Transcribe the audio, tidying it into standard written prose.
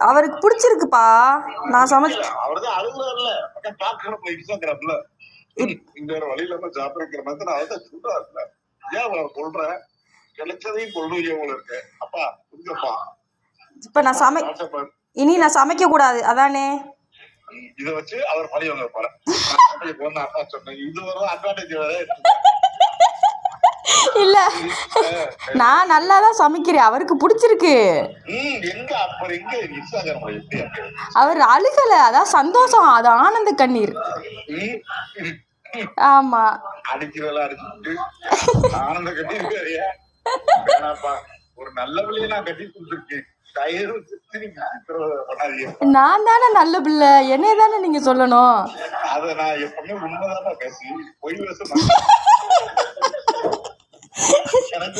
அவருக்கு பிடிச்சிருக்குப்பா. நான் சமைச்சு அவர்தான் அழுகுறாருல பாக்குற போய் இன்ஸ்டாகிராம்ல இந்த வழி இல்லாம சாப்பிடுற மாதிரி நான் அவர்தான் சொல்றாருல. ஏன் சொல்றேன் கிடைச்சதையும் கொள்ளும் இருக்கு. அப்பா புரிஞ்சப்பா. இப்ப நான் இனி நான் சமைக்க கூடாது அதானே. இத வச்சு அவர் பழி வாங்க போற அப்பா சொன்னேன். இது ஒரு அட்வான்டேஜ் வேற இல்ல. நான் நல்லாதான் சமைக்கிறேன், அவருக்கு பிடிச்சிருக்கு. அவர் அழுகல, அதான் சந்தோஷம், அது ஆனந்த கண்ணீர். ஆமா ஆனந்த கண்ணீர். ஒரு நல்ல பிள்ளைய நான் கட்டி கொடுத்துருக்கேன். நான் தானே நல்ல பிள்ளை, என்னைய தானே நீங்க சொல்லணும். அத நான் எப்பவுமே உண்மைதான் பேசி பொய் பேச எனக்கு